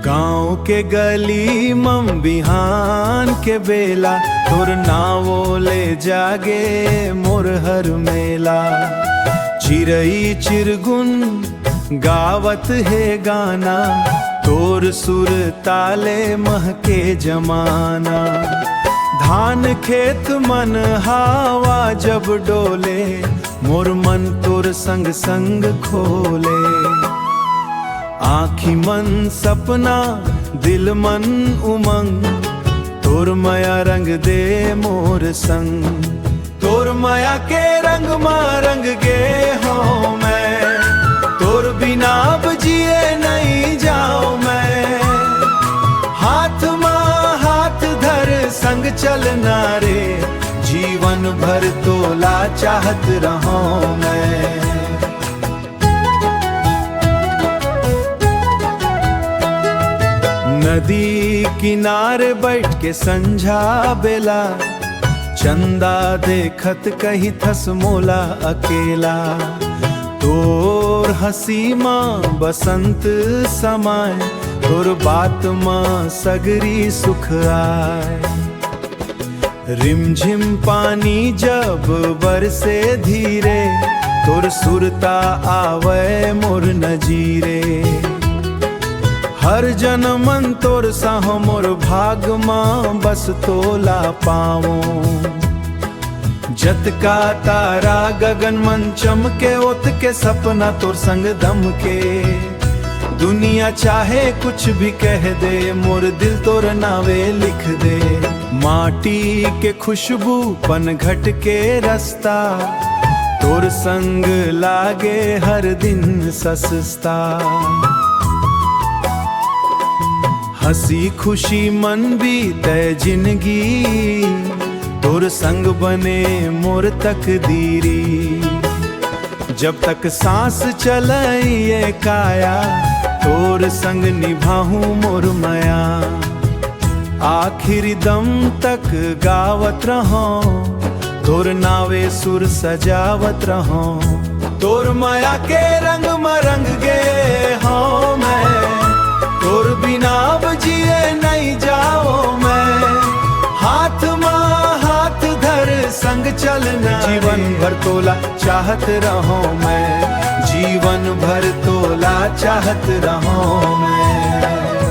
गाँव के गली मम बिहान के बेला, तोर नावो ले जागे मोर हर मेला। चिरई चिरगुन गावत है गाना, तोर सुर ताले महके जमाना। धान खेत मन हावा जब डोले, मोर मन तोर संग संग खोले। आँखी मन सपना दिल मन उमंग, तोर माया रंग दे मोर संग। तोर माया के रंग मा रंग गे हो मैं, तोर बिना अब जिए नहीं जाओ मैं। हाथ माँ हाथ धर संग चलना रे, जीवन भर तोला चाहत रहो मैं। नदी किनारे बैठ के संझा बेला, चंदा देखत कही थस मोला अकेला। तोर हंसी माँ बसंत समाए, तोर बात माँ सगरी सुख आए। रिमझिम पानी जब बरसे धीरे, तोर सुरता आवे मोर नजीरे। हर जनमन तोर साहो मोर भाग माँ बस तोला पावो। जत का तारा गगन मन चमके, ओत के सपना तोर संग दम के। दुनिया चाहे कुछ भी कह दे, मोर दिल तोर नावे लिख दे। माटी के खुशबू पन घट के रास्ता, तोर संग लागे हर दिन सस्ता। हंसी खुशी मन बीते जिंदगी, तोर संग बने मोर तकदीरी। जब तक सांस चले ये काया, तोर संग निभाऊं मोर माया। आखिरी दम तक गावत रहो, तोर नावे सुर सजावत रहो। तोर माया के रंग में रंग गे हो मैं, तोर बिना अब जिए नहीं जाओ मैं। हाथ माँ हाथ धर संग चलना, जीवन भर तोला चाहत रहो मैं। जीवन भर तोला चाहत रहो मैं।